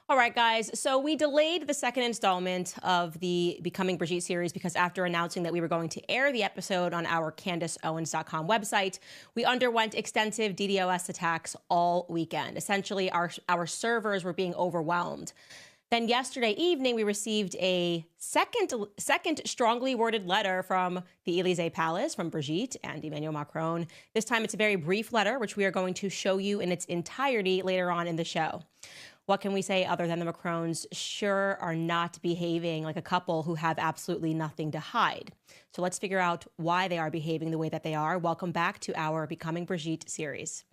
All right, guys. So we delayed the second installment of the Becoming Brigitte series because after announcing that we were going to air the episode on our CandaceOwens.com website, we underwent extensive DDoS attacks all weekend. Essentially, our servers were being overwhelmed. Then yesterday evening, we received a second strongly worded letter from the Élysée Palace from Brigitte and Emmanuel Macron. This time, it's a very brief letter, which we are going to show you in its entirety later on in the show. What can we say other than the Macrons sure are not behaving like a couple who have absolutely nothing to hide? So let's figure out why they are behaving the way that they are. Welcome back to our Becoming Brigitte series.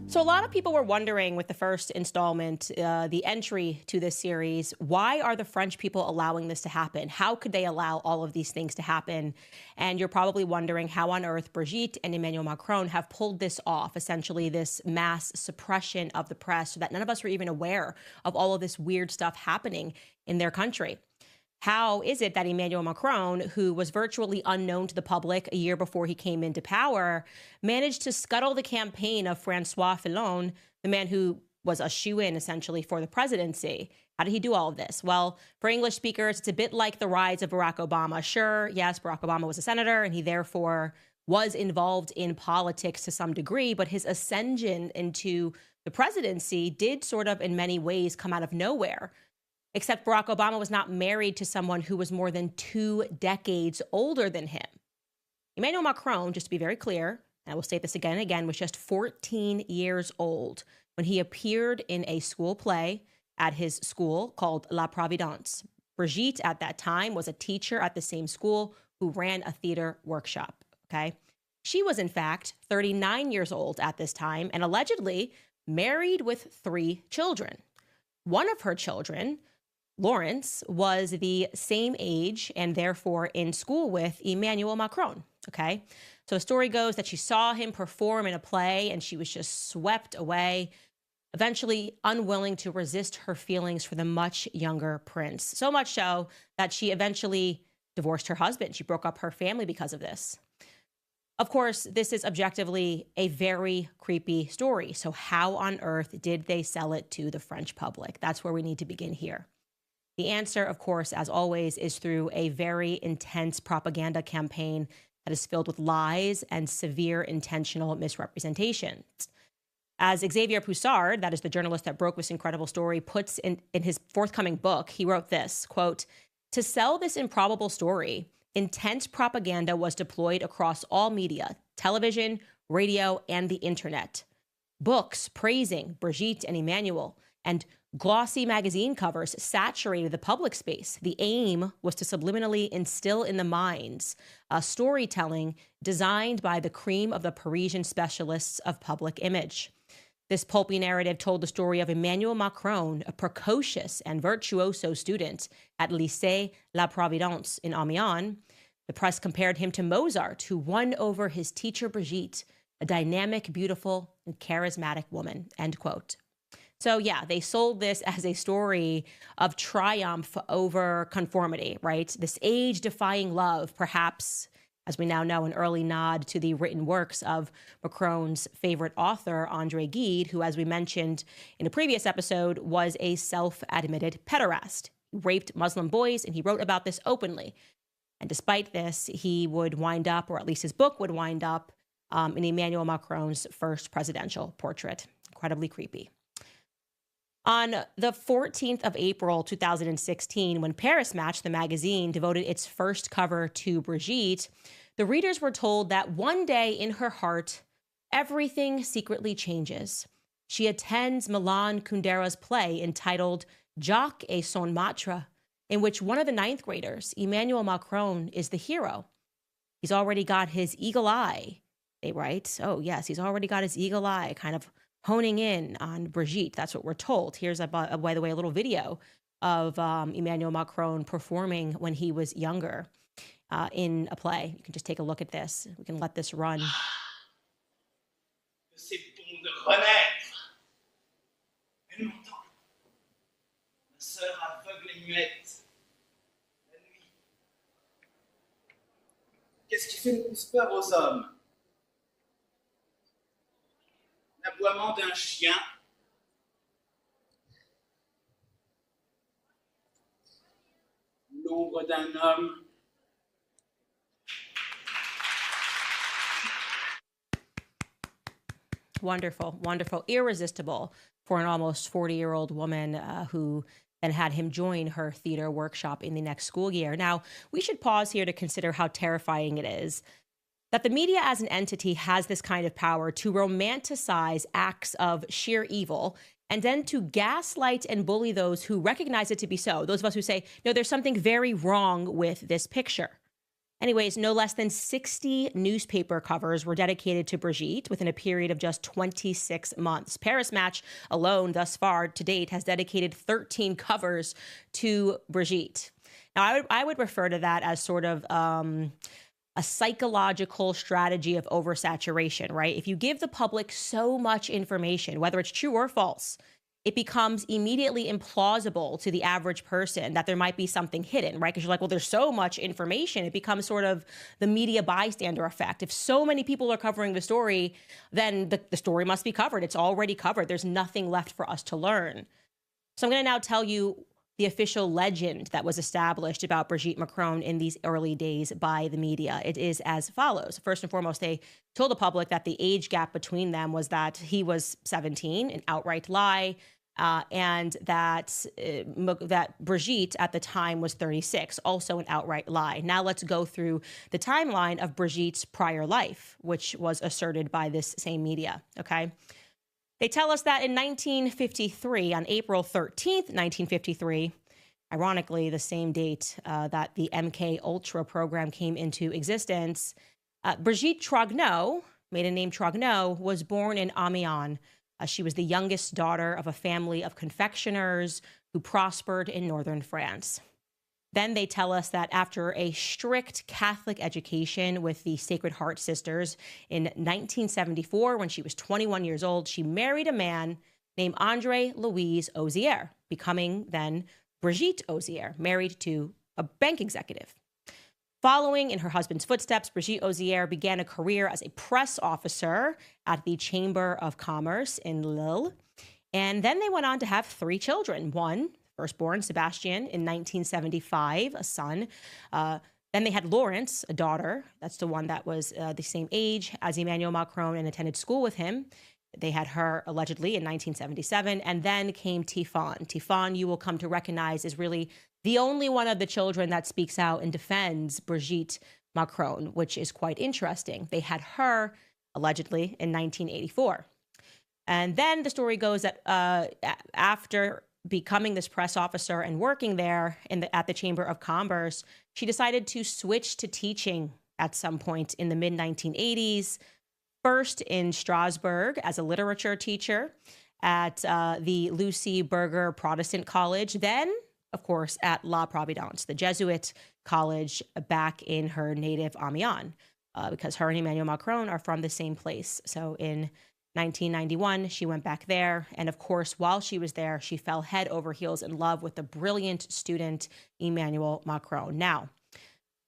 So a lot of people were wondering with the first installment, the entry to this series, why are the French people allowing this to happen? How could they allow all of these things to happen? And you're probably wondering how on earth Brigitte and Emmanuel Macron have pulled this off, essentially this mass suppression of the press so that none of us were even aware of all of this weird stuff happening in their country. How is it that Emmanuel Macron, who was virtually unknown to the public a year before he came into power, managed to scuttle the campaign of François Fillon, the man who was a shoo-in essentially for the presidency? How did he do all of this? Well, for English speakers, it's a bit like the rise of Barack Obama. Sure, yes, Barack Obama was a senator and he therefore was involved in politics to some degree, but his ascension into the presidency did sort of in many ways come out of nowhere. Except Barack Obama was not married to someone who was more than 2 decades older than him. Emmanuel Macron, just to be very clear, and I will state this again and again, was just 14 years old when he appeared in a school play at his school called La Providence. Brigitte, at that time, was a teacher at the same school who ran a theater workshop, okay? She was, in fact, 39 years old at this time and allegedly married with 3 children. One of her children, Lawrence, was the same age and therefore in school with Emmanuel Macron, okay? So the story goes that she saw him perform in a play and she was just swept away, eventually unwilling to resist her feelings for the much younger prince. So much so that she eventually divorced her husband. She broke up her family because of this. Of course, this is objectively a very creepy story. So how on earth did they sell it to the French public? That's where we need to begin here. The answer, of course, as always, is through a very intense propaganda campaign that is filled with lies and severe intentional misrepresentations. As Xavier Poussard, that is the journalist that broke this incredible story, puts in his forthcoming book, he wrote this, quote, "To sell this improbable story, intense propaganda was deployed across all media, television, radio, and the internet. Books praising Brigitte and Emmanuel and glossy magazine covers saturated the public space. The aim was to subliminally instill in the minds a storytelling designed by the cream of the Parisian specialists of public image. This pulpy narrative told the story of Emmanuel Macron, a precocious and virtuoso student at Lycée La Providence in Amiens. The press compared him to Mozart, who won over his teacher Brigitte, a dynamic, beautiful, and charismatic woman," end quote. So yeah, they sold this as a story of triumph over conformity, right? This age-defying love, perhaps, as we now know, an early nod to the written works of Macron's favorite author, André Gide, who, as we mentioned in a previous episode, was a self-admitted pederast. He raped Muslim boys, and he wrote about this openly. And despite this, he would wind up, or at least his book would wind up, in Emmanuel Macron's first presidential portrait. Incredibly creepy. On the 14th of April, 2016, when Paris Match, the magazine, devoted its first cover to Brigitte, the readers were told that one day in her heart, everything secretly changes. She attends Milan Kundera's play entitled Jacques et son Matre, in which one of the 9th graders, Emmanuel Macron, is the hero. He's already got his eagle eye, they write. Oh, yes, he's already got his eagle eye, kind of honing in on Brigitte. That's what we're told. Here's, by the way, a little video of Emmanuel Macron performing when he was younger in a play. You can just take a look at this. We can let this run. C'est bon de renaître. Elle m'entend. allumette. La nuit. Qu'est-ce qui fait le plus peur aux hommes? L'aboiement d'un chien. L'ombre d'un homme. Wonderful, wonderful, irresistible for an almost 40-year-old woman who then had him join her theater workshop in the next school year. Now, we should pause here to consider how terrifying it is that the media as an entity has this kind of power to romanticize acts of sheer evil and then to gaslight and bully those who recognize it to be so. Those of us who say, no, there's something very wrong with this picture. Anyways, no less than 60 newspaper covers were dedicated to Brigitte within a period of just 26 months. Paris Match alone thus far to date has dedicated 13 covers to Brigitte. Now, I would refer to that as sort of a psychological strategy of oversaturation, right? If you give the public so much information, whether it's true or false, it becomes immediately implausible to the average person that there might be something hidden, right? Because you're like, well, there's so much information. It becomes sort of the media bystander effect. If so many people are covering the story, then the story must be covered. It's already covered. There's nothing left for us to learn. So I'm going to now tell you the official legend that was established about Brigitte Macron in these early days by the media. It is as follows. First and foremost, they told the public that the age gap between them was that he was 17, an outright lie, and that Brigitte at the time was 36, also an outright lie. Now let's go through the timeline of Brigitte's prior life, which was asserted by this same media, okay? They tell us that in 1953, on April 13th, 1953, ironically the same date that the MK Ultra program came into existence, Brigitte Trogneux, maiden name Trogneux, was born in Amiens. She was the youngest daughter of a family of confectioners who prospered in northern France. Then they tell us that after a strict Catholic education with the Sacred Heart Sisters in 1974, when she was 21 years old, she married a man named André Louis Ozier, becoming then Brigitte Ozier, married to a bank executive. Following in her husband's footsteps, Brigitte Ozier began a career as a press officer at the Chamber of Commerce in Lille. And then they went on to have 3 children. One, firstborn, Sebastian, in 1975, a son. Then they had Laurence, a daughter. That's the one that was the same age as Emmanuel Macron and attended school with him. They had her allegedly in 1977. And then came Tifon. Tifon, you will come to recognize, is really the only one of the children that speaks out and defends Brigitte Macron, which is quite interesting. They had her allegedly in 1984. And then the story goes that after becoming this press officer and working there at the Chamber of Commerce, she decided to switch to teaching at some point in the mid-1980s, first in Strasbourg as a literature teacher at the Lucie Berger Protestant College, then, of course, at La Providence, the Jesuit college back in her native Amiens, because her and Emmanuel Macron are from the same place. So in 1991, she went back there. And of course, while she was there, she fell head over heels in love with the brilliant student, Emmanuel Macron. Now,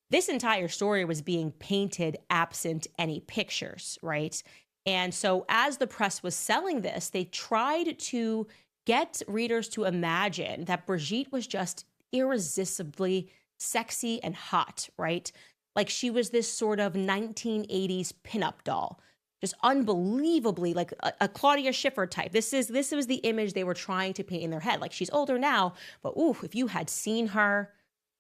this entire story was being painted absent any pictures, right? And so as the press was selling this, they tried to get readers to imagine that Brigitte was just irresistibly sexy and hot, right? Like she was this sort of 1980s pinup doll. Just unbelievably like a Claudia Schiffer type. This was the image they were trying to paint in their head. Like she's older now, but ooh, if you had seen her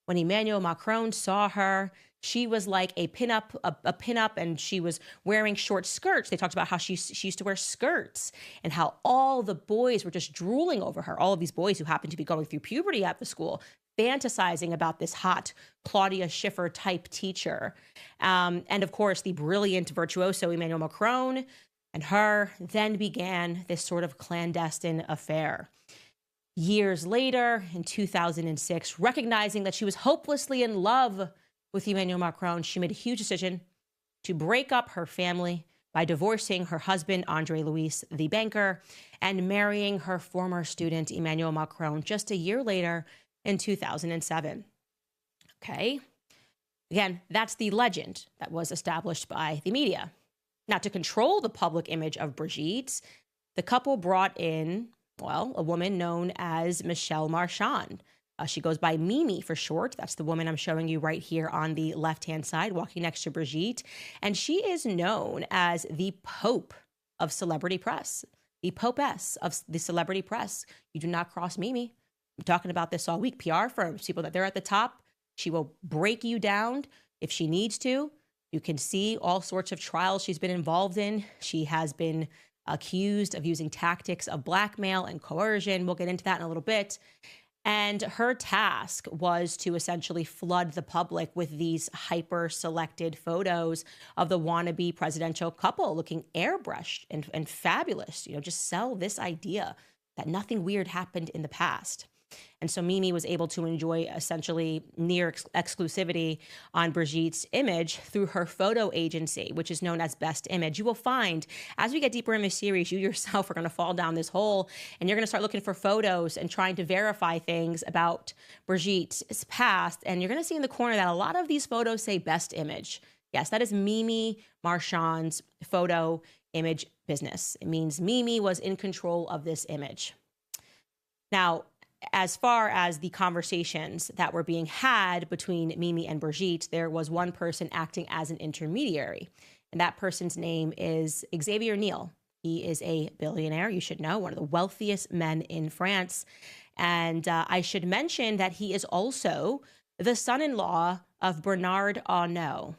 when Emmanuel Macron saw her, she was like a pinup, and she was wearing short skirts. They talked about how she used to wear skirts and how all the boys were just drooling over her. All of these boys who happened to be going through puberty at the school, fantasizing about this hot Claudia Schiffer type teacher. And of course, the brilliant virtuoso Emmanuel Macron and her then began this sort of clandestine affair. Years later, in 2006, recognizing that she was hopelessly in love with Emmanuel Macron, she made a huge decision to break up her family by divorcing her husband, André Louis, the banker, and marrying her former student, Emmanuel Macron, just a year later in 2007. Okay. Again, that's the legend that was established by the media. Now, to control the public image of Brigitte, the couple brought in, well, a woman known as Michelle Marchand. She goes by Mimi for short. That's the woman I'm showing you right here on the left-hand side, walking next to Brigitte. And she is known as the Pope of celebrity press, the Popess of the celebrity press. You do not cross Mimi. I'm talking about this all week. PR firms, people that they're at the top, she will break you down if she needs to. You can see all sorts of trials she's been involved in. She has been accused of using tactics of blackmail and coercion. We'll get into that in a little bit. And her task was to essentially flood the public with these hyper-selected photos of the wannabe presidential couple looking airbrushed and fabulous. You know, just sell this idea that nothing weird happened in the past. And so Mimi was able to enjoy essentially near exclusivity on Brigitte's image through her photo agency, which is known as Best Image. You will find, as we get deeper in this series, you yourself are going to fall down this hole and you're going to start looking for photos and trying to verify things about Brigitte's past. And you're going to see in the corner that a lot of these photos say Best Image. Yes, that is Mimi Marchand's photo image business. It means Mimi was in control of this image. Now, as far as the conversations that were being had between Mimi and Brigitte, there was one person acting as an intermediary. And that person's name is Xavier Niel. He is a billionaire, you should know, one of the wealthiest men in France. And I should mention that he is also the son-in-law of Bernard Arnault,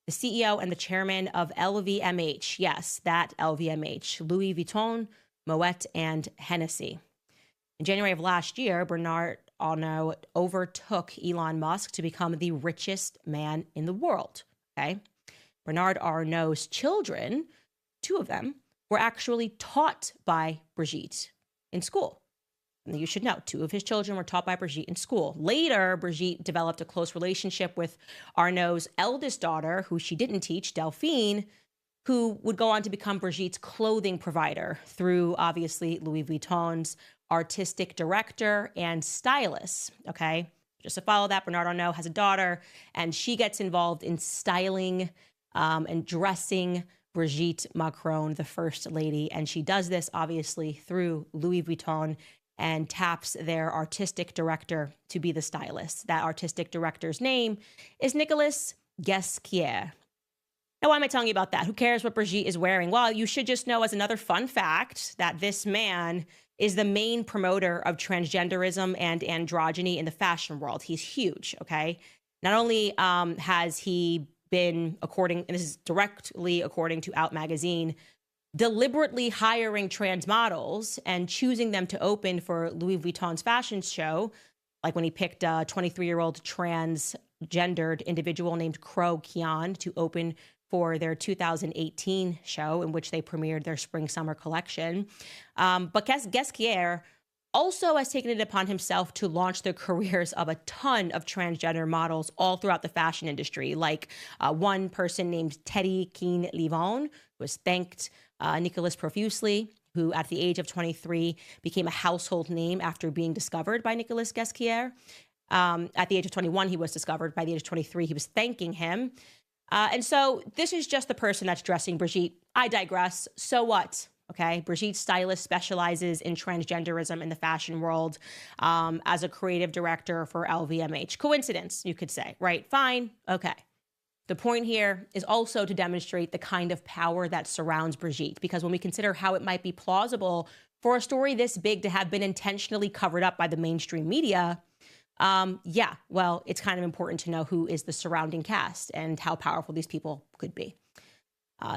the CEO and the chairman of LVMH. Yes, that LVMH, Louis Vuitton, Moet, and Hennessy. In January of last year, Bernard Arnault overtook Elon Musk to become the richest man in the world. Okay, Bernard Arnault's children, two of them, were actually taught by Brigitte in school. And you should know, two of his children were taught by Brigitte in school. Later, Brigitte developed a close relationship with Arnault's eldest daughter, who she didn't teach, Delphine, who would go on to become Brigitte's clothing provider through, obviously, Louis Vuitton's artistic director and stylist. Okay, just to follow that, Bernard Arnault has a daughter, and she gets involved in styling and dressing Brigitte Macron, the first lady. And she does this, obviously, through Louis Vuitton and taps their artistic director to be the stylist. That artistic director's name is Nicolas Ghesquière. Now, why am I telling you about that? Who cares what Brigitte is wearing? Well, you should just know as another fun fact that this man is the main promoter of transgenderism and androgyny in the fashion world. He's huge, okay? Not only has he been, and this is directly according to Out Magazine, deliberately hiring trans models and choosing them to open for Louis Vuitton's fashion show, like when he picked a 23-year-old transgendered individual named Crow Kian to open for their 2018 show in which they premiered their spring-summer collection. But Ghesquière also has taken it upon himself to launch the careers of a ton of transgender models all throughout the fashion industry, like one person named Teddy Keane-Livon, who has thanked Nicolas profusely, who at the age of 23 became a household name after being discovered by Nicolas Ghesquière. At the age of 21, he was discovered. By the age of 23, he was thanking him. And so this is just the person that's dressing Brigitte. I digress. So what? Okay. Brigitte's stylist specializes in transgenderism in the fashion world as a creative director for LVMH. Coincidence, you could say, right? Fine. Okay. The point here is also to demonstrate the kind of power that surrounds Brigitte, because when we consider how it might be plausible for a story this big to have been intentionally covered up by the mainstream media, well, it's kind of important to know who is the surrounding cast and how powerful these people could be.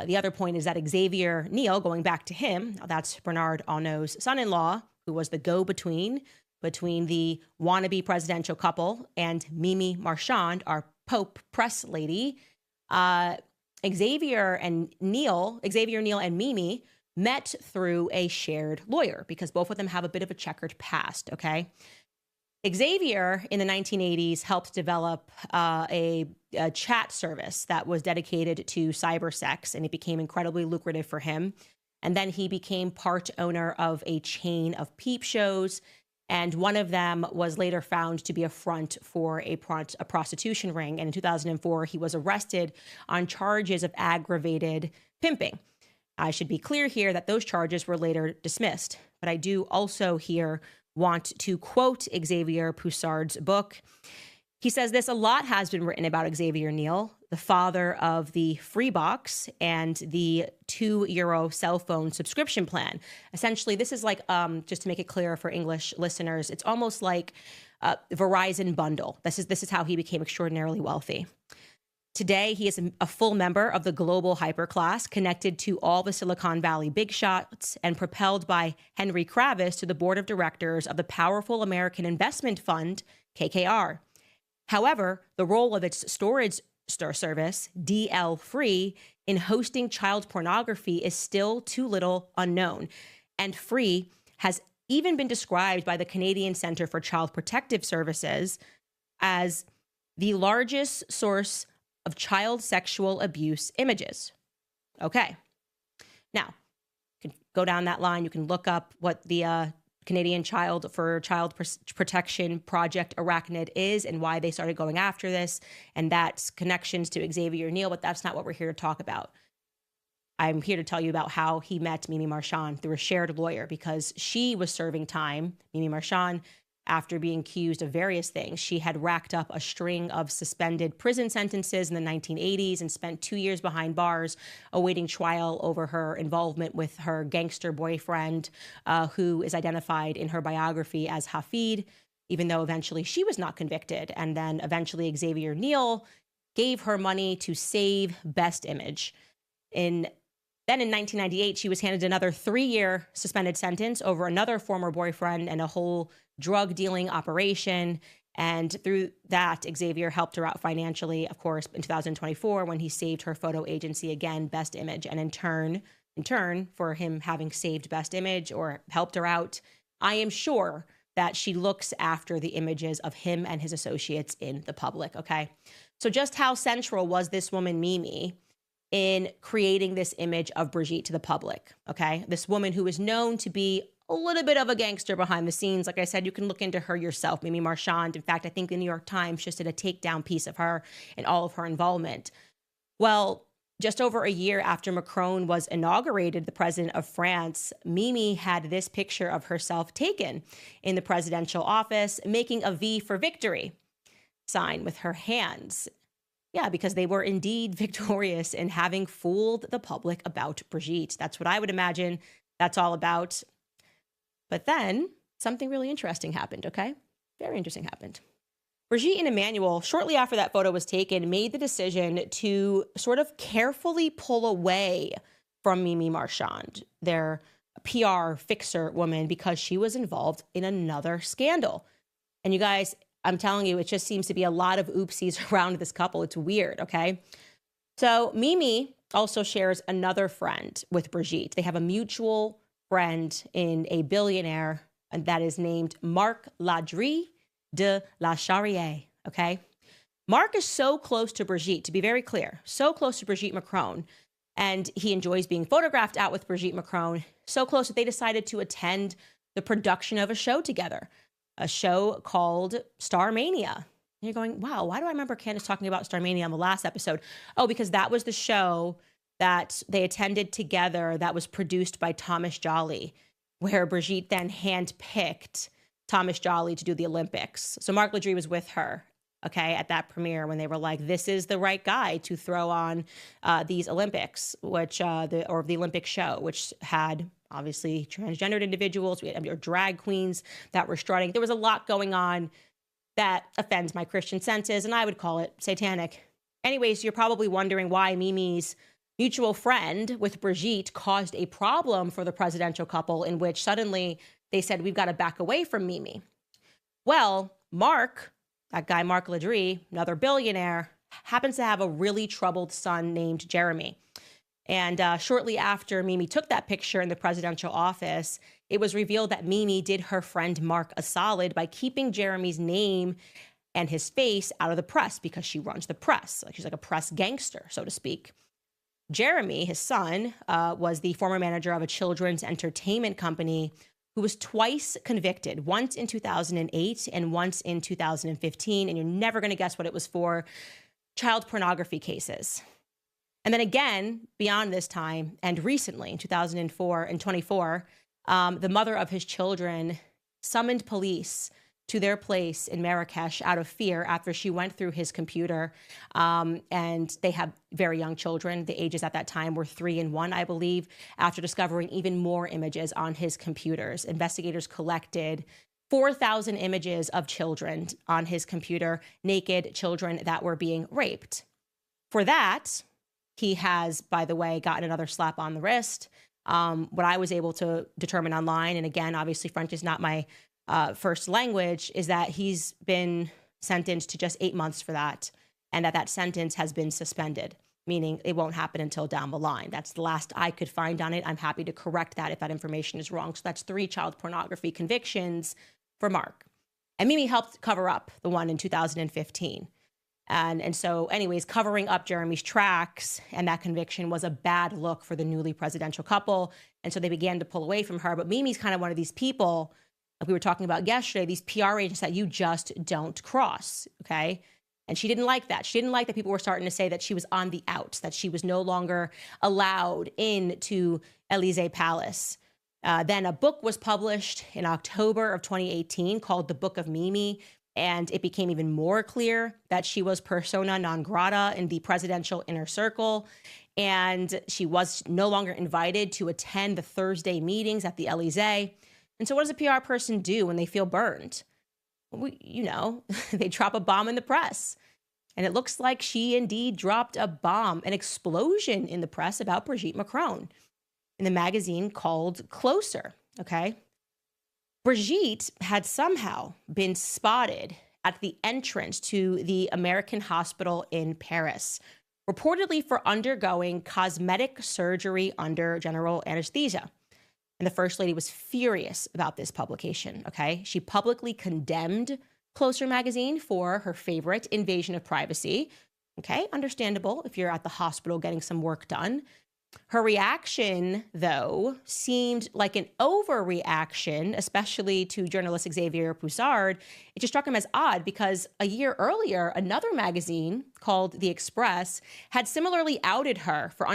The other point is that Xavier Niel, going back to him, that's Bernard Arnault's son-in-law, who was the go-between between the wannabe presidential couple and Mimi Marchand, our Pope press lady. Xavier Niel and Mimi met through a shared lawyer because both of them have a bit of a checkered past, okay? Xavier, in the 1980s, helped develop a chat service that was dedicated to cybersex, and it became incredibly lucrative for him. And then he became part owner of a chain of peep shows And one of them was later found to be a front for a prostitution ring. And in 2004, he was arrested on charges of aggravated pimping. I should be clear here that those charges were later dismissed. But I do also here want to quote Xavier Poussard's book. He says this: a lot has been written about Xavier Niel, the father of the free box and the €2 cell phone subscription plan. Essentially, this is like, just to make it clear for English listeners, it's almost like Verizon bundle. This is how he became extraordinarily wealthy. Today, he is a full member of the global hyperclass, connected to all the Silicon Valley big shots and propelled by Henry Kravis to the board of directors of the powerful American investment fund, KKR. However, the role of its storage service, DL Free, in hosting child pornography is still too little unknown. And Free has even been described by the Canadian Centre for Child Protective Services as the largest source of child sexual abuse images. Okay. Now, you can go down that line. You can look up what the Canadian Child Protection Project Arachnid is and why they started going after this, and that's connections to Xavier Niel, but that's not what we're here to talk about. I'm here to tell you about how he met Mimi Marchand through a shared lawyer, because she was serving time, Mimi Marchand, after being accused of various things. She had racked up a string of suspended prison sentences in the 1980s and spent 2 years behind bars awaiting trial over her involvement with her gangster boyfriend, who is identified in her biography as Hafid, even though eventually she was not convicted. And then eventually Xavier Niel gave her money to save Best Image. Then in 1998, she was handed another 3-year suspended sentence over another former boyfriend and a whole drug dealing operation. And through that, Xavier helped her out financially, of course, in 2024, when he saved her photo agency again, Best Image. And in turn, for him having saved Best Image or helped her out, I am sure that she looks after the images of him and his associates in the public, okay? So just how central was this woman, Mimi, in creating this image of Brigitte to the public, okay? This woman who is known to be a little bit of a gangster behind the scenes. Like I said, you can look into her yourself, Mimi Marchand. In fact, I think the New York Times just did a takedown piece of her and all of her involvement. Well, just over a year after Macron was inaugurated, the president of France, Mimi had this picture of herself taken in the presidential office, making a V for victory sign with her hands. Yeah, because they were indeed victorious in having fooled the public about Brigitte. That's what I would imagine that's all about. But then something really interesting happened, okay? Very interesting happened. Brigitte and Emmanuel, shortly after that photo was taken, made the decision to sort of carefully pull away from Mimi Marchand, their PR fixer woman, because she was involved in another scandal. And you guys, I'm telling you, it just seems to be a lot of oopsies around this couple. It's weird, okay? So Mimi also shares another friend with Brigitte. They have a mutual friend in a billionaire, and that is named Marc Ladry de la Charrière, okay? Marc is so close to Brigitte, to be very clear, so close to Brigitte Macron, and he enjoys being photographed out with Brigitte Macron, so close that they decided to attend the production of a show together, a show called Starmania. And you're going, wow, why do I remember Candace talking about Starmania on the last episode? Oh, because that was the show that they attended together that was produced by Thomas Joly, where Brigitte then handpicked Thomas Joly to do the Olympics. So Marc Ladry was with her, okay, at that premiere when they were like, this is the right guy to throw on these Olympics, which, the Olympic show, which had obviously transgendered individuals, we had drag queens that were strutting. There was a lot going on that offends my Christian senses, and I would call it satanic. Anyways, you're probably wondering why Mimi's mutual friend with Brigitte caused a problem for the presidential couple, in which suddenly they said, we've got to back away from Mimi. Well, Marc, that guy Marc Ladry, another billionaire, happens to have a really troubled son named Jeremy. And shortly after Mimi took that picture in the presidential office, it was revealed that Mimi did her friend Marc a solid by keeping Jeremy's name and his face out of the press, because she runs the press. Like, she's like a press gangster, so to speak. Jeremy, his son, was the former manager of a children's entertainment company who was twice convicted, once in 2008 and once in 2015. And you're never going to guess what it was for: child pornography cases. And then again, beyond this time, and recently in 2004 and 24, the mother of his children summoned police to their place in Marrakesh out of fear after she went through his computer. And they have very young children. The ages at that time were 3 and 1, I believe, after discovering even more images on his computers. Investigators collected 4,000 images of children on his computer, naked children that were being raped. For that, he has, by the way, gotten another slap on the wrist. What I was able to determine online, and again, obviously French is not my first language, is that he's been sentenced to just 8 months for that, and that sentence has been suspended, meaning it won't happen until down the line. That's the last I could find on it. I'm happy to correct that if that information is wrong. So that's 3 child pornography convictions for Mark. And Mimi helped cover up the one in 2015. And so anyways, covering up Jeremy's tracks and that conviction was a bad look for the newly presidential couple. And so they began to pull away from her. But Mimi's kind of one of these people, like we were talking about yesterday, these PR agents that you just don't cross, okay? And she didn't like that. She didn't like that people were starting to say that she was on the outs, that she was no longer allowed into Élysée Palace. Then a book was published in October of 2018 called The Book of Mimi, and it became even more clear that she was persona non grata in the presidential inner circle, and she was no longer invited to attend the Thursday meetings at the Élysée. And so what does a PR person do when they feel burned? They drop a bomb in the press. And it looks like she indeed dropped a bomb, an explosion in the press about Brigitte Macron in the magazine called Closer, okay? Brigitte had somehow been spotted at the entrance to the American hospital in Paris, reportedly for undergoing cosmetic surgery under general anesthesia. And the First Lady was furious about this publication, okay? She publicly condemned Closer magazine for her favorite invasion of privacy, okay? Understandable if you're at the hospital getting some work done. Her reaction, though, seemed like an overreaction, especially to journalist Xavier Poussard. It just struck him as odd because a year earlier, another magazine called The Express had similarly outed her for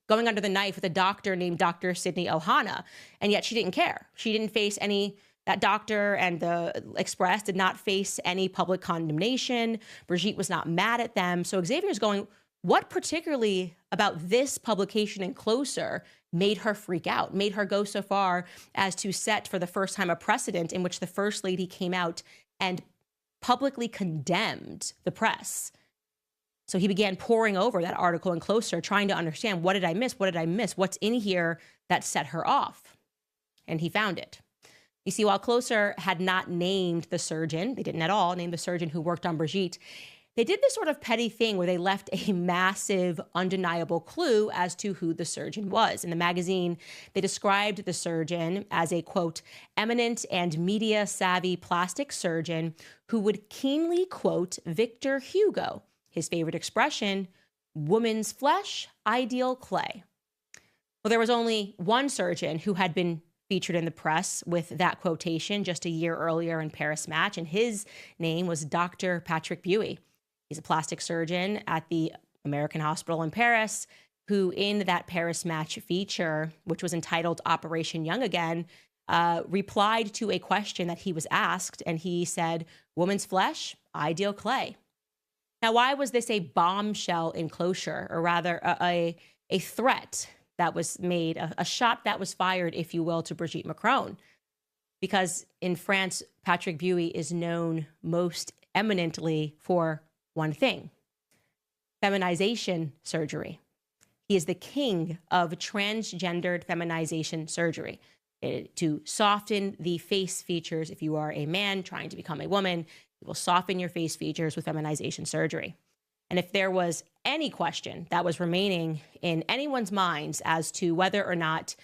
going under the knife with a doctor named Dr. Sydney Ohana, and yet she didn't care. She didn't face that doctor and the Express did not face any public condemnation. Brigitte was not mad at them. So Xavier's going, what particularly about this publication and Closer made her freak out, made her go so far as to set for the first time a precedent in which the First Lady came out and publicly condemned the press? So he began poring over that article in Closer, trying to understand, what did I miss? What did I miss? What's in here that set her off? And he found it. You see, while Closer had not named the surgeon, they didn't at all name the surgeon who worked on Brigitte, they did this sort of petty thing where they left a massive, undeniable clue as to who the surgeon was. In the magazine, they described the surgeon as a, quote, eminent and media-savvy plastic surgeon who would keenly quote Victor Hugo, his favorite expression, woman's flesh, ideal clay. Well, there was only one surgeon who had been featured in the press with that quotation just a year earlier in Paris Match, and his name was Dr. Patrick Buey. He's a plastic surgeon at the American Hospital in Paris, who in that Paris Match feature, which was entitled Operation Young Again, replied to a question that he was asked, and he said, woman's flesh, ideal clay. Now, why was this a bombshell in Closer, or rather a threat that was made, a shot that was fired, if you will, to Brigitte Macron? Because in France, Patrick Buey is known most eminently for one thing: feminization surgery. He is the king of transgendered feminization surgery, to soften the face features. If you are a man trying to become a woman, it will soften your face features with feminization surgery. And if there was any question that was remaining in anyone's minds as to whether or not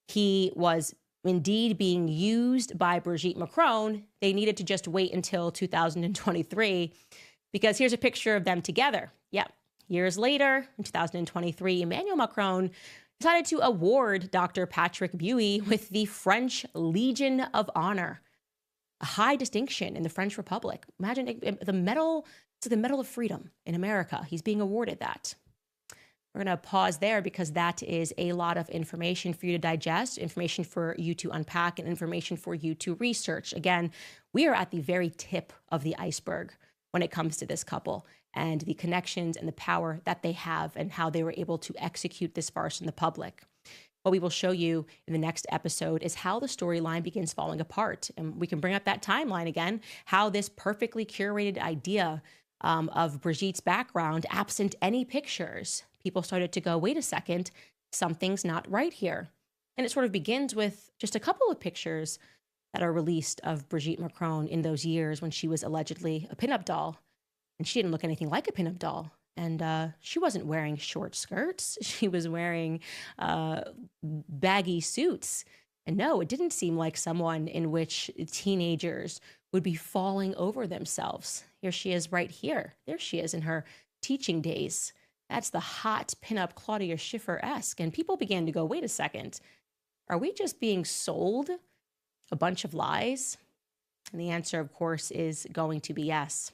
he was indeed being used by Brigitte Macron, they needed to just wait until 2023, because here's a picture of them together. Yep. Years later, in 2023, Emmanuel Macron decided to award Dr. Patrick Buey with the French Legion of Honor, a high distinction in the French Republic. Imagine the medal, it's the Medal of Freedom in America. He's being awarded that. We're going to pause there because that is a lot of information for you to digest, information for you to unpack, and information for you to research. Again, we are at the very tip of the iceberg when it comes to this couple and the connections and the power that they have and how they were able to execute this farce in the public. What we will show you in the next episode is how the storyline begins falling apart. And we can bring up that timeline again, how this perfectly curated idea of Brigitte's background, absent any pictures, people started to go, wait a second, something's not right here. And it sort of begins with just a couple of pictures that are released of Brigitte Macron in those years when she was allegedly a pinup doll. And she didn't look anything like a pinup doll. And she wasn't wearing short skirts. She was wearing baggy suits. And no, it didn't seem like someone in which teenagers would be falling over themselves. Here she is right here. There she is in her teaching days. That's the hot pinup Claudia Schiffer-esque. And people began to go, wait a second, are we just being sold a bunch of lies? And the answer, of course, is going to be yes.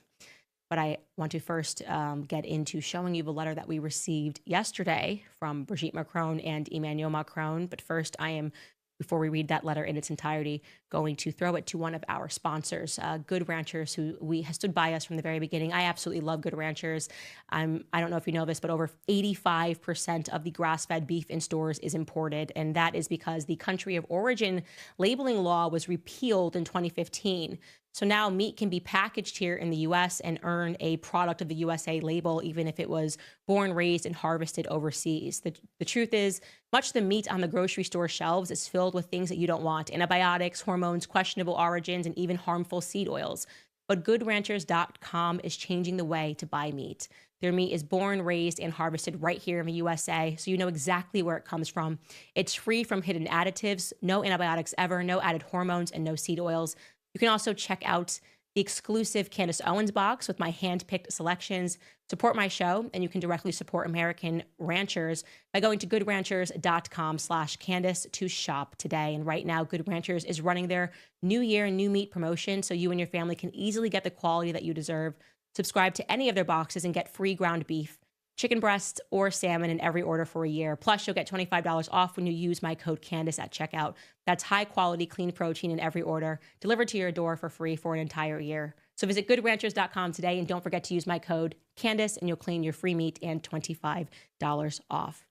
But I want to first get into showing you the letter that we received yesterday from Brigitte Macron and Emmanuel Macron. But first, I am, before we read that letter in its entirety, going to throw it to one of our sponsors, Good Ranchers, who has stood by us from the very beginning. I absolutely love Good Ranchers. I don't know if you know this, but over 85% of the grass-fed beef in stores is imported, and that is because the country of origin labeling law was repealed in 2015. So now meat can be packaged here in the U.S. and earn a product of the USA label, even if it was born, raised, and harvested overseas. The truth is, much of the meat on the grocery store shelves is filled with things that you don't want: antibiotics, hormones, questionable origins, and even harmful seed oils. But GoodRanchers.com is changing the way to buy meat. Their meat is born, raised, and harvested right here in the USA, so you know exactly where it comes from. It's free from hidden additives, no antibiotics ever, no added hormones, and no seed oils. You can also check out the exclusive Candace Owens box with my hand-picked selections. Support my show, and you can directly support American ranchers by going to goodranchers.com/Candace to shop today. And right now, Good Ranchers is running their New Year New Meat promotion, so you and your family can easily get the quality that you deserve. Subscribe to any of their boxes and get free ground beef, chicken breasts, or salmon in every order for a year. Plus, you'll get $25 off when you use my code Candace at checkout. That's high-quality, clean protein in every order, delivered to your door for free for an entire year. So visit goodranchers.com today, and don't forget to use my code Candace, and you'll claim your free meat and $25 off.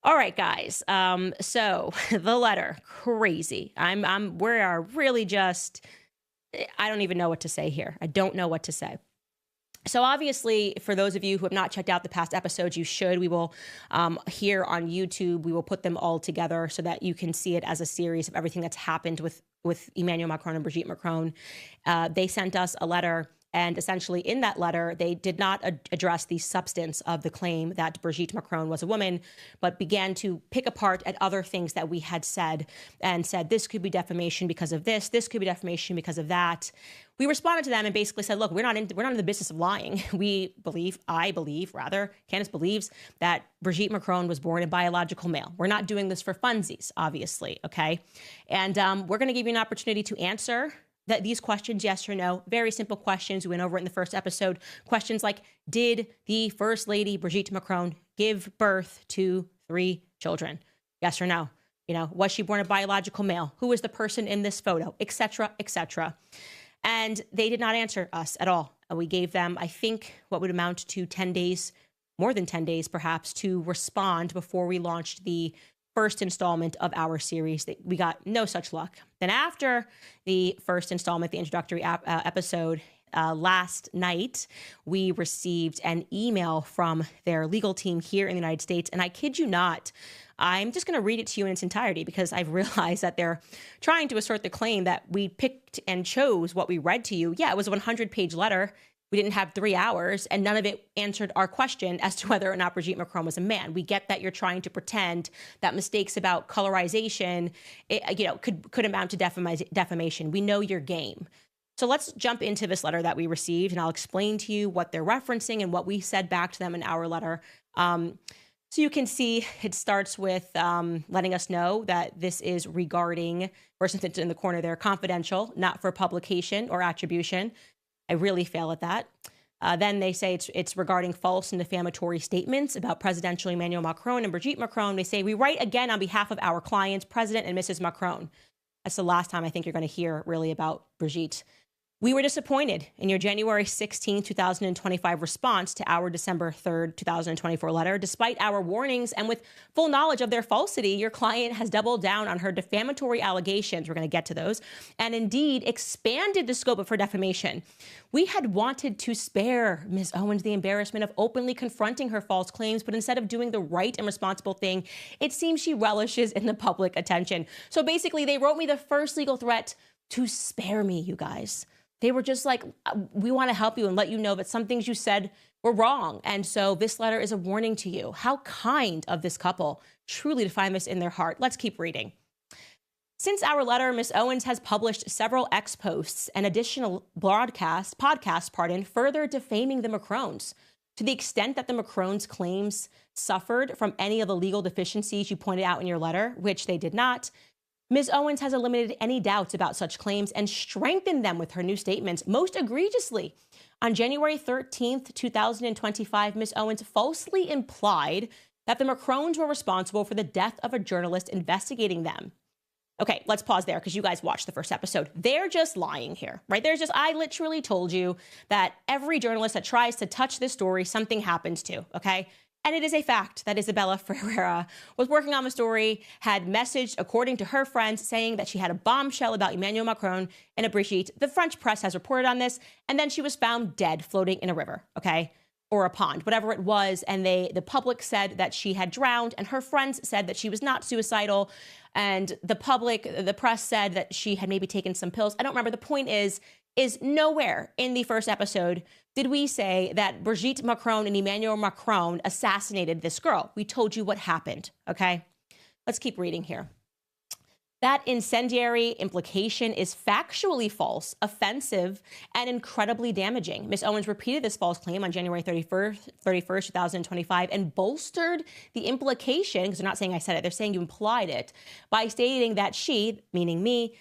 All right, guys. So the letter, crazy. We are really just, I don't even know what to say here. I don't know what to say. So obviously, for those of you who have not checked out the past episodes, you should. We will, here on YouTube, we will put them all together so that you can see it as a series of everything that's happened with Emmanuel Macron and Brigitte Macron. They sent us a letter, and essentially in that letter, they did not address the substance of the claim that Brigitte Macron was a woman, but began to pick apart at other things that we had said and said, this could be defamation because of this could be defamation because of that. We responded to them and basically said, look, we're not in the business of lying. Candace believes that Brigitte Macron was born a biological male. We're not doing this for funsies, obviously, okay? And we're going to give you an opportunity to answer these questions, yes or no. Very simple questions. We went over it in the first episode. Questions like, did the First Lady Brigitte Macron give birth to 3 children? Yes or no? You know, was she born a biological male? Who was the person in this photo? Etc., etc. And they did not answer us at all. We gave them, I think, what would amount to 10 days, more than 10 days perhaps, to respond before we launched the first installment of our series. We got no such luck. Then after the first installment, the introductory episode, last night, we received an email from their legal team here in the United States. And I kid you not, I'm just going to read it to you in its entirety because I've realized that they're trying to assert the claim that we picked and chose what we read to you. Yeah, it was a 100-page letter. We didn't have 3 hours, and none of it answered our question as to whether or not Brigitte Macron was a man. We get that you're trying to pretend that mistakes about colorization, could amount to defamation. We know your game. So let's jump into this letter that we received, and I'll explain to you what they're referencing and what we said back to them in our letter. So you can see it starts with letting us know that this is regarding, or since it's in the corner there, confidential, not for publication or attribution. I really fail at that. Then they say it's regarding false and defamatory statements about Presidential Emmanuel Macron and Brigitte Macron. They say, we write again on behalf of our clients, President and Mrs. Macron. That's the last time I think you're going to hear really about Brigitte. We were disappointed in your January 16, 2025 response to our December 3rd, 2024 letter. Despite our warnings and with full knowledge of their falsity, your client has doubled down on her defamatory allegations. We're going to get to those, and indeed expanded the scope of her defamation. We had wanted to spare Ms. Owens the embarrassment of openly confronting her false claims, but instead of doing the right and responsible thing, it seems she relishes in the public attention. So basically, they wrote me the first legal threat to spare me, you guys. They were just like, we want to help you and let you know that some things you said were wrong. And so this letter is a warning to you. How kind of this couple, truly to find this in their heart. Let's keep reading. Since our letter, Ms. Owens has published several X posts and additional podcasts, further defaming the Macrons. To the extent that the Macrons' claims suffered from any of the legal deficiencies you pointed out in your letter, which they did not, Ms. Owens has eliminated any doubts about such claims and strengthened them with her new statements, most egregiously. On January 13th, 2025, Ms. Owens falsely implied that the Macrons were responsible for the death of a journalist investigating them. Okay, let's pause there because you guys watched the first episode. They're just lying here, right? I literally told you that every journalist that tries to touch this story, something happens to, okay? And it is a fact that Isabella Ferreira was working on the story, had messaged, according to her friends, saying that she had a bombshell about Emmanuel Macron and a Brigitte. The French press has reported on this, and then she was found dead floating in a river, okay? Or a pond, whatever it was. And the public said that she had drowned, and her friends said that she was not suicidal. And the press said that she had maybe taken some pills. I don't remember. The point is nowhere in the first episode did we say that Brigitte Macron and Emmanuel Macron assassinated this girl. We told you what happened, okay? Let's keep reading here. That incendiary implication is factually false, offensive, and incredibly damaging. Ms. Owens repeated this false claim on January 31st, 2025, and bolstered the implication, because they're not saying I said it, they're saying you implied it, by stating that she, meaning me,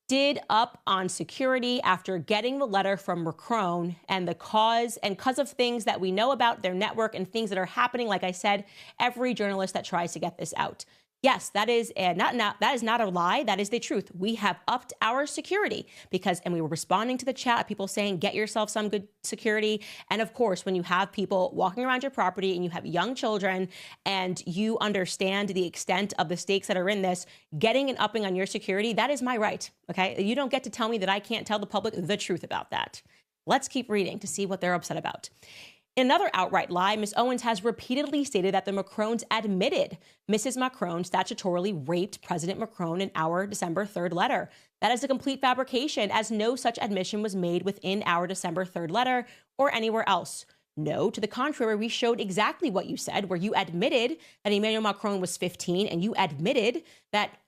did up on security after getting the letter from Macron and because of things that we know about their network and things that are happening. Like I said, every journalist that tries to get this out. Yes, that is not a lie. That is the truth. We have upped our security and we were responding to the chat, people saying, get yourself some good security. And of course, when you have people walking around your property and you have young children and you understand the extent of the stakes that are in this, getting and upping on your security, that is my right. Okay. You don't get to tell me that I can't tell the public the truth about that. Let's keep reading to see what they're upset about. In another outright lie, Ms. Owens has repeatedly stated that the Macrons admitted Mrs. Macron statutorily raped President Macron in our December 3rd letter. That is a complete fabrication, as no such admission was made within our December 3rd letter or anywhere else. No, to the contrary, we showed exactly what you said, where you admitted that Emmanuel Macron was 15 and you admitted that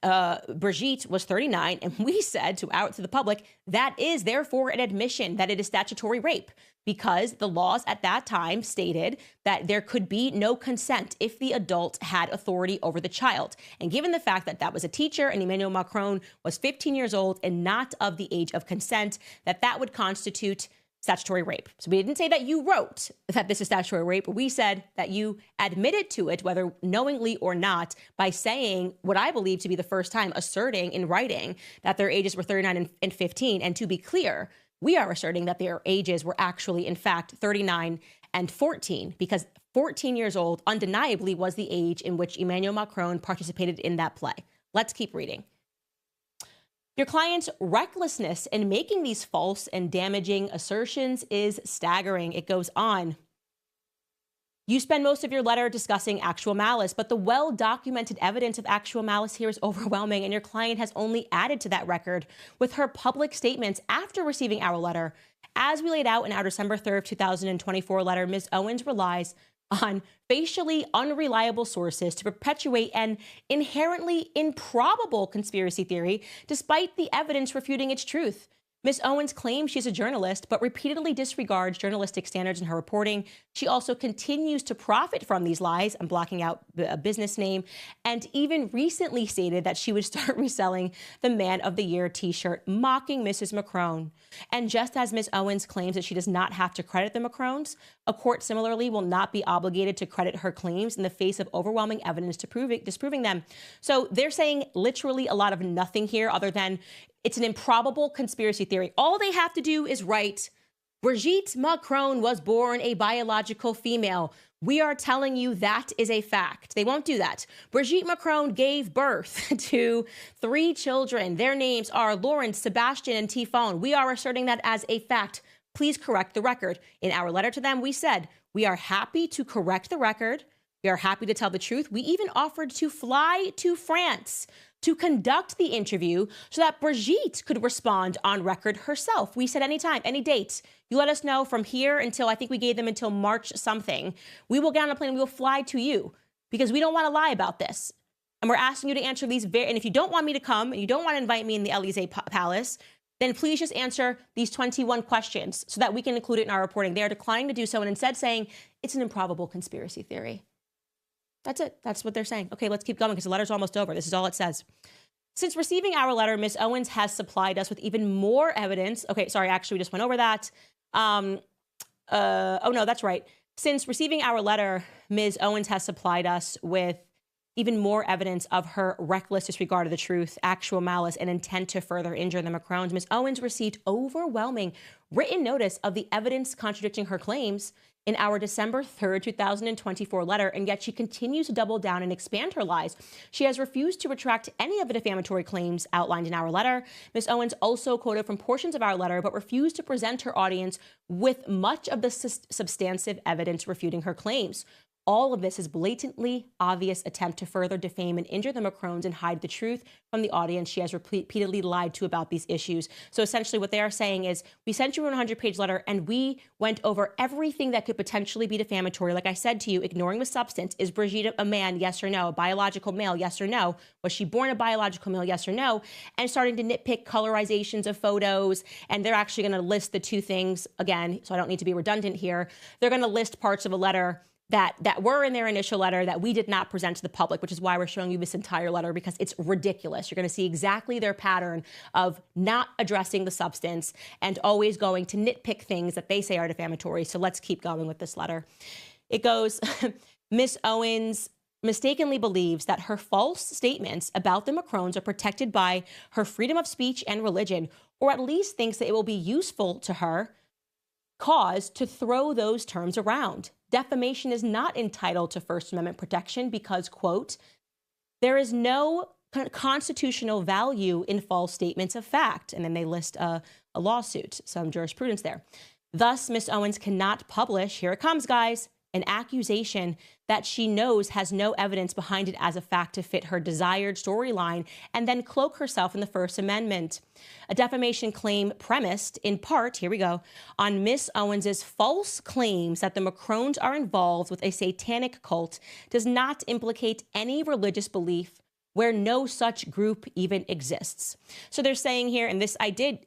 Brigitte was 39. And we said to the public, that is therefore an admission that it is statutory rape, because the laws at that time stated that there could be no consent if the adult had authority over the child. And given the fact that that was a teacher and Emmanuel Macron was 15 years old and not of the age of consent, that would constitute statutory rape. So we didn't say that you wrote that this is statutory rape. We said that you admitted to it, whether knowingly or not, by saying what I believe to be the first time asserting in writing that their ages were 39 and 15. And to be clear, we are asserting that their ages were actually, in fact, 39 and 14, because 14 years old undeniably was the age in which Emmanuel Macron participated in that play. Let's keep reading. Your client's recklessness in making these false and damaging assertions is staggering. It goes on. You spend most of your letter discussing actual malice, but the well-documented evidence of actual malice here is overwhelming, and your client has only added to that record with her public statements after receiving our letter. As we laid out in our December 3rd, 2024 letter, Ms. Owens relies on facially unreliable sources to perpetuate an inherently improbable conspiracy theory, despite the evidence refuting its truth. Ms. Owens claims she's a journalist, but repeatedly disregards journalistic standards in her reporting. She also continues to profit from these lies. I'm blocking out a business name, and even recently stated that she would start reselling the Man of the Year t-shirt, mocking Mrs. Macron. And just as Ms. Owens claims that she does not have to credit the Macrons, a court similarly will not be obligated to credit her claims in the face of overwhelming evidence disproving them. So they're saying literally a lot of nothing here other than it's an improbable conspiracy theory. All they have to do is write, Brigitte Macron was born a biological female. We are telling you that is a fact. They won't do that. Brigitte Macron gave birth to 3 children. Their names are Lawrence, Sebastian, and Tifon. We are asserting that as a fact. Please correct the record. In our letter to them, we said, we are happy to correct the record. We are happy to tell the truth. We even offered to fly to France to conduct the interview so that Brigitte could respond on record herself. We said anytime, any date. You let us know from here until, I think we gave them until March something. We will get on a plane and we will fly to you because we don't want to lie about this. And we're asking you to answer these and if you don't want me to come and you don't want to invite me in the Élysée Palace, then please just answer these 21 questions so that we can include it in our reporting. They are declining to do so and instead saying it's an improbable conspiracy theory. That's it. That's what they're saying. Okay, let's keep going because the letter's almost over. This is all it says. Since receiving our letter, Ms. Owens has supplied us with even more evidence. Okay, sorry, actually, we just went over that. Oh, no, that's right. Since receiving our letter, Ms. Owens has supplied us with even more evidence of her reckless disregard of the truth, actual malice, and intent to further injure the Macrons. Ms. Owens received overwhelming written notice of the evidence contradicting her claims in our December 3rd, 2024 letter, and yet she continues to double down and expand her lies. She has refused to retract any of the defamatory claims outlined in our letter. Ms. Owens also quoted from portions of our letter, but refused to present her audience with much of the substantive evidence refuting her claims. All of this is blatantly obvious attempt to further defame and injure the Macrons and hide the truth from the audience she has repeatedly lied to about these issues. So essentially what they are saying is, we sent you a 100-page letter and we went over everything that could potentially be defamatory. Like I said to you, ignoring the substance. Is Brigitte a man? Yes or no? A biological male? Yes or no? Was she born a biological male? Yes or no? And starting to nitpick colorizations of photos. And they're actually going to list the 2 things again, so I don't need to be redundant here. They're going to list parts of a letter that were in their initial letter that we did not present to the public, which is why we're showing you this entire letter, because it's ridiculous. You're going to see exactly their pattern of not addressing the substance and always going to nitpick things that they say are defamatory. So let's keep going with this letter. It goes, Ms. Owens mistakenly believes that her false statements about the Macrons are protected by her freedom of speech and religion, or at least thinks that it will be useful to her cause to throw those terms around. Defamation is not entitled to First Amendment protection because, quote, there is no constitutional value in false statements of fact. And then they list a lawsuit, some jurisprudence there. Thus, Ms. Owens cannot publish, here it comes, guys, an accusation that she knows has no evidence behind it as a fact to fit her desired storyline and then cloak herself in the First Amendment. A defamation claim premised, in part, here we go, on Ms. Owens's false claims that the Macrons are involved with a satanic cult does not implicate any religious belief where no such group even exists. So they're saying here, and this I did,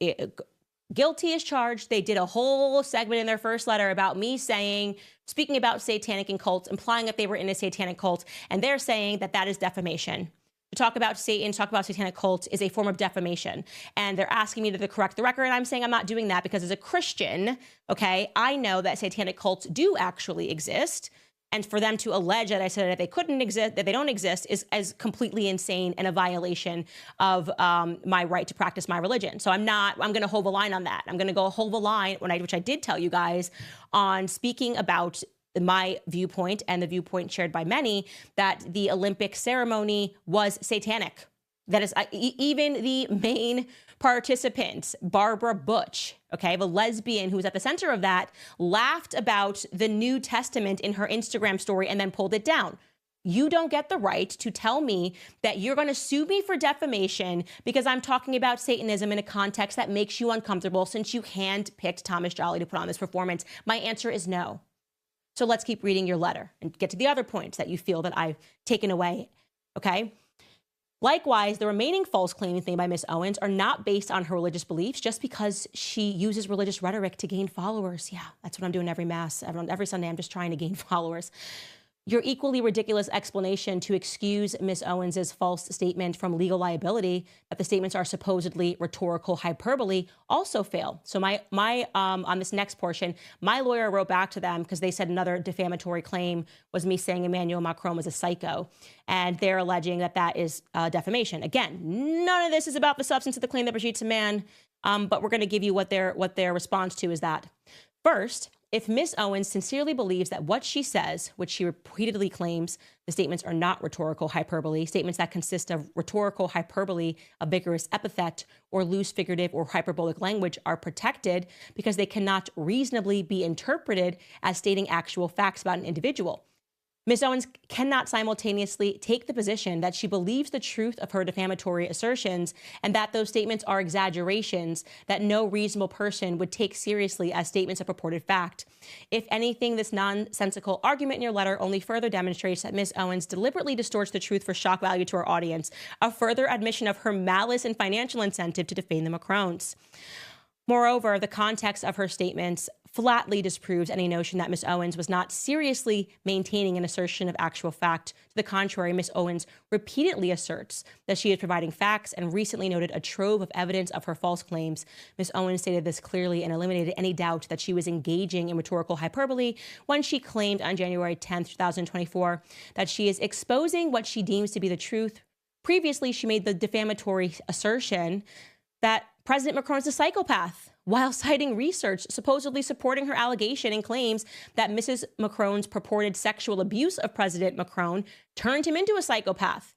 guilty as charged. They did a whole segment in their first letter about me speaking about satanic and cults, implying that they were in a satanic cult. And they're saying that that is defamation. To talk about Satan, talk about satanic cult is a form of defamation. And they're asking me to correct the record. And I'm saying I'm not doing that because as a Christian, okay, I know that satanic cults do actually exist. And for them to allege that I said that they couldn't exist, that they don't exist, is completely insane and a violation of my right to practice my religion. So I'm going to hold the line on that. I'm going to go hold the line, which I did tell you guys, on speaking about my viewpoint and the viewpoint shared by many, that the Olympic ceremony was satanic. That is, even the main participant, Barbara Butch, okay, the lesbian who was at the center of that, laughed about the New Testament in her Instagram story and then pulled it down. You don't get the right to tell me that you're going to sue me for defamation because I'm talking about Satanism in a context that makes you uncomfortable since you handpicked Thomas Jolly to put on this performance. My answer is no. So let's keep reading your letter and get to the other points that you feel that I've taken away, okay? Likewise, the remaining false claims made by Ms. Owens are not based on her religious beliefs just because she uses religious rhetoric to gain followers. Yeah, that's what I'm doing every Mass. Every Sunday, I'm just trying to gain followers. Your equally ridiculous explanation to excuse Ms. Owens's false statement from legal liability, that the statements are supposedly rhetorical hyperbole, also fail. So on this next portion, my lawyer wrote back to them because they said another defamatory claim was me saying Emmanuel Macron was a psycho, and they're alleging that that is defamation. Again, none of this is about the substance of the claim that Brigitte's a man, but we're going to give you what their response to is that. First, if Ms. Owens sincerely believes that what she says, which she repeatedly claims the statements are not rhetorical hyperbole, statements that consist of rhetorical hyperbole, a vigorous epithet, or loose figurative or hyperbolic language, are protected because they cannot reasonably be interpreted as stating actual facts about an individual. Ms. Owens cannot simultaneously take the position that she believes the truth of her defamatory assertions and that those statements are exaggerations that no reasonable person would take seriously as statements of purported fact. If anything, this nonsensical argument in your letter only further demonstrates that Ms. Owens deliberately distorts the truth for shock value to her audience, a further admission of her malice and financial incentive to defame the Macrons. Moreover, the context of her statements flatly disproves any notion that Ms. Owens was not seriously maintaining an assertion of actual fact. To the contrary, Ms. Owens repeatedly asserts that she is providing facts and recently noted a trove of evidence of her false claims. Ms. Owens stated this clearly and eliminated any doubt that she was engaging in rhetorical hyperbole when she claimed on January 10, 2024, that she is exposing what she deems to be the truth. Previously, she made the defamatory assertion that President Macron is a psychopath, while citing research supposedly supporting her allegation and claims that Mrs. Macron's purported sexual abuse of President Macron turned him into a psychopath.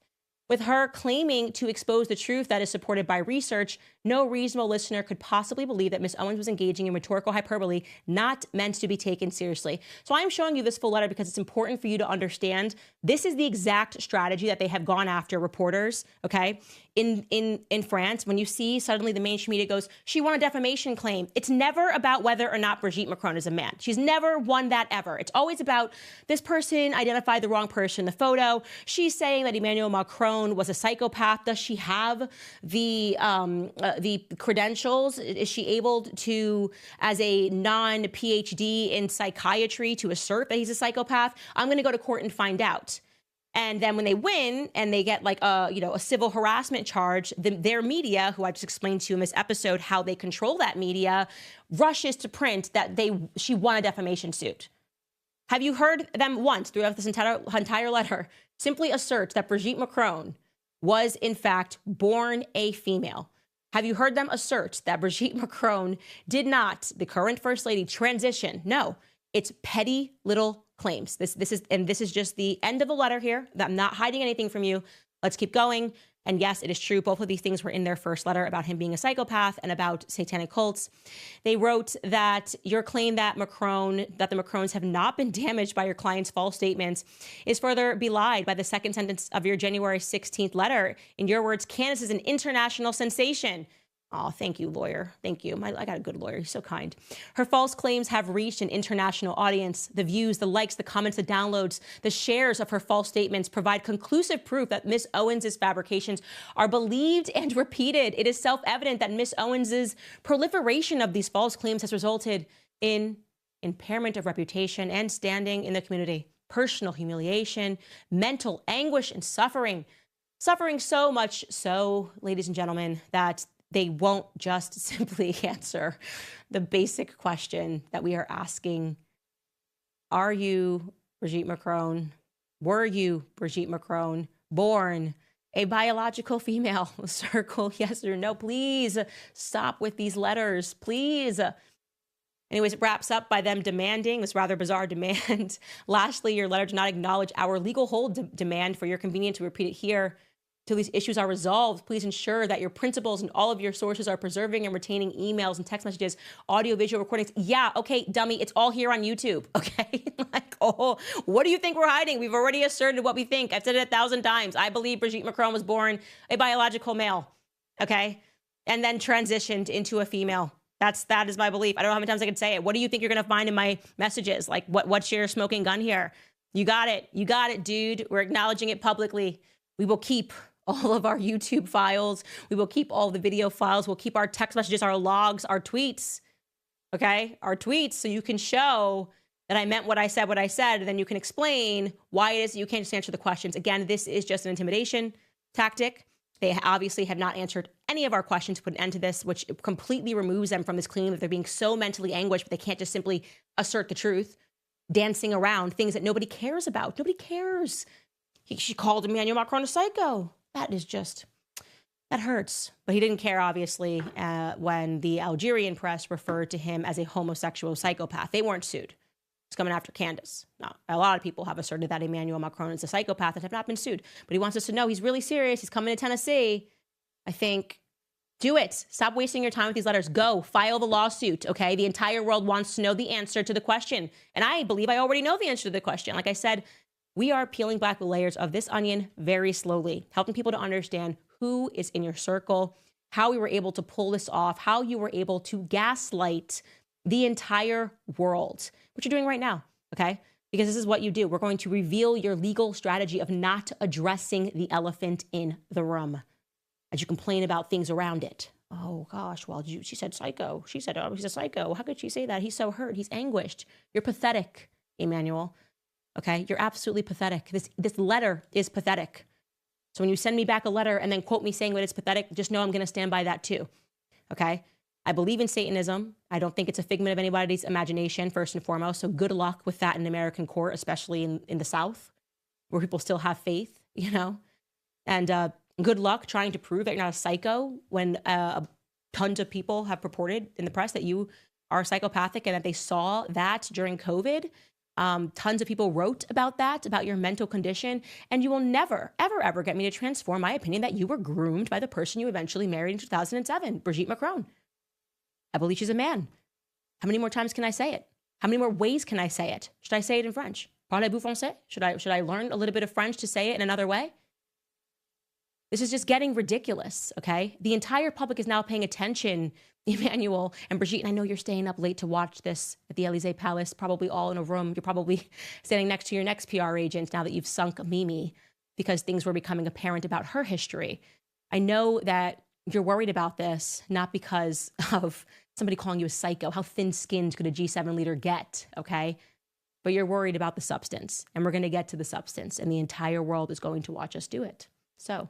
With her claiming to expose the truth that is supported by research, no reasonable listener could possibly believe that Ms. Owens was engaging in rhetorical hyperbole not meant to be taken seriously. So I'm showing you this full letter because it's important for you to understand this is the exact strategy that they have gone after reporters, okay? In France, when you see suddenly the mainstream media goes, she won a defamation claim, it's never about whether or not Brigitte Macron is a man. She's never won that ever. It's always about this person identified the wrong person in the photo. She's saying that Emmanuel Macron was a psychopath. Does she have the credentials? Is she able to, as a non-PhD in psychiatry, to assert that he's a psychopath? I'm going to go to court and find out. And then when they win and they get like a civil harassment charge, their media, who I just explained to you in this episode how they control that media, rushes to print that she won a defamation suit. Have you heard them once throughout this entire letter simply assert that Brigitte Macron was in fact born a female? Have you heard them assert that Brigitte Macron did not, the current First Lady, transition? No, it's petty little claims. This is just the end of the letter here. I'm not hiding anything from you. Let's keep going. And yes, it is true. Both of these things were in their first letter about him being a psychopath and about satanic cults. They wrote that your claim that the Macrons have not been damaged by your client's false statements is further belied by the second sentence of your January 16th letter. In your words, Candace is an international sensation. Oh, thank you, lawyer. Thank you. I got a good lawyer. He's so kind. Her false claims have reached an international audience. The views, the likes, the comments, the downloads, the shares of her false statements provide conclusive proof that Ms. Owens's fabrications are believed and repeated. It is self-evident that Ms. Owens's proliferation of these false claims has resulted in impairment of reputation and standing in the community, personal humiliation, mental anguish, and suffering. Suffering so much so, ladies and gentlemen, that they won't just simply answer the basic question that we are asking. Are you Brigitte Macron? Were you Brigitte Macron born a biological female? Circle yes or no. Please stop with these letters, please. Anyways, it wraps up by them demanding this rather bizarre demand. Lastly, your letter does not acknowledge our legal hold demand. For your convenience, to repeat it here. Till these issues are resolved, please ensure that your principals and all of your sources are preserving and retaining emails and text messages, audio, visual recordings. Yeah, okay, dummy, it's all here on YouTube, okay? What do you think we're hiding? We've already asserted what we think. I've said it 1,000 times. I believe Brigitte Macron was born a biological male, okay? And then transitioned into a female. That is my belief. I don't know how many times I can say it. What do you think you're gonna find in my messages? Like, what's your smoking gun here? You got it, dude. We're acknowledging it publicly. We will keep all of our YouTube files. We will keep all the video files. We'll keep our text messages, our logs, our tweets, okay? Our tweets, so you can show that I meant what I said, and then you can explain why it is that you can't just answer the questions. Again, this is just an intimidation tactic. They obviously have not answered any of our questions to put an end to this, which completely removes them from this claim that they're being so mentally anguished, but they can't just simply assert the truth, dancing around things that nobody cares about. Nobody cares. She called Emmanuel Macron a psycho. That hurts. But he didn't care, obviously, when the Algerian press referred to him as a homosexual psychopath. They weren't sued. It's coming after Candace. No, a lot of people have asserted that Emmanuel Macron is a psychopath and have not been sued. But he wants us to know he's really serious. He's coming to Tennessee. I think, do it. Stop wasting your time with these letters. Go, file the lawsuit, okay? The entire world wants to know the answer to the question. And I believe I already know the answer to the question. Like I said, we are peeling back the layers of this onion very slowly, helping people to understand who is in your circle, how we were able to pull this off, how you were able to gaslight the entire world, which you're doing right now, okay? Because this is what you do. We're going to reveal your legal strategy of not addressing the elephant in the room as you complain about things around it. Oh gosh, well, she said psycho. She said, oh, he's a psycho. How could she say that? He's so hurt. He's anguished. You're pathetic, Emmanuel. Okay, you're absolutely pathetic. This letter is pathetic. So when you send me back a letter and then quote me saying that it's pathetic, just know I'm going to stand by that too. Okay? I believe in Satanism. I don't think it's a figment of anybody's imagination, first and foremost. So good luck with that in American court, especially in the South, where people still have faith, you know? And good luck trying to prove that you're not a psycho when tons of people have purported in the press that you are psychopathic and that they saw that during COVID. Tons of people wrote about that, about your mental condition, and you will never, ever, ever get me to transform my opinion that you were groomed by the person you eventually married in 2007, Brigitte Macron. I believe she's a man. How many more times can I say it? How many more ways can I say it? Should I say it in French? Parlez-vous français? Should I learn a little bit of French to say it in another way? This is just getting ridiculous, okay? The entire public is now paying attention, Emmanuel and Brigitte, and I know you're staying up late to watch this at the Élysée Palace, probably all in a room. You're probably standing next to your next PR agent now that you've sunk Mimi because things were becoming apparent about her history. I know that you're worried about this, not because of somebody calling you a psycho. How thin-skinned could a G7 leader get, okay? But you're worried about the substance, and we're going to get to the substance, and the entire world is going to watch us do it. So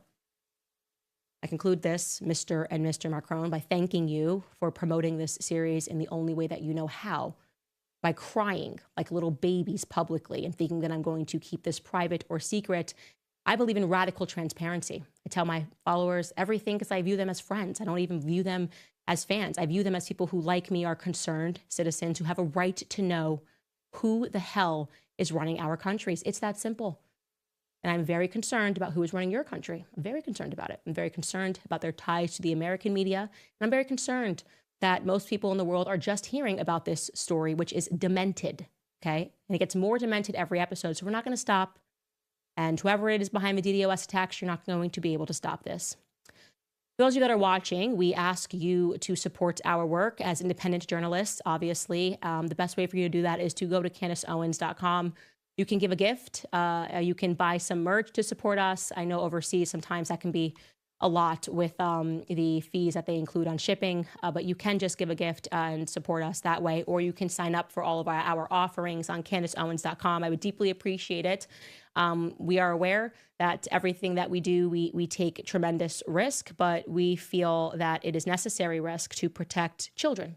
I conclude this, Mr. and Mr. Macron, by thanking you for promoting this series in the only way that you know how, by crying like little babies publicly and thinking that I'm going to keep this private or secret. I believe in radical transparency. I tell my followers everything because I view them as friends. I don't even view them as fans. I view them as people who, like me, are concerned citizens who have a right to know who the hell is running our countries. It's that simple. And I'm very concerned about who is running your country. I'm very concerned about it. I'm very concerned about their ties to the American media. And I'm very concerned that most people in the world are just hearing about this story, which is demented, okay? And it gets more demented every episode. So we're not going to stop. And whoever it is behind the DDoS attacks, you're not going to be able to stop this. For those of you that are watching, we ask you to support our work as independent journalists, obviously. The best way for you to do that is to go to CandaceOwens.com. You can give a gift. You can buy some merch to support us. I know overseas sometimes that can be a lot with the fees that they include on shipping, but you can just give a gift and support us that way, or you can sign up for all of our offerings on CandaceOwens.com. I would deeply appreciate it. We are aware that everything that we do, we take tremendous risk, but we feel that it is necessary risk to protect children.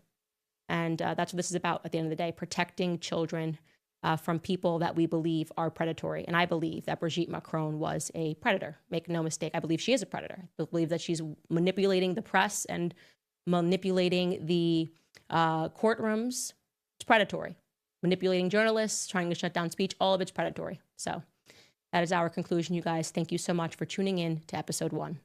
And that's what this is about at the end of the day, protecting children from people that we believe are predatory. And I believe that Brigitte Macron was a predator. Make no mistake. I believe she is a predator. I believe that she's manipulating the press and manipulating the courtrooms. It's predatory. Manipulating journalists, trying to shut down speech, all of it's predatory. So that is our conclusion, you guys. Thank you so much for tuning in to episode 1.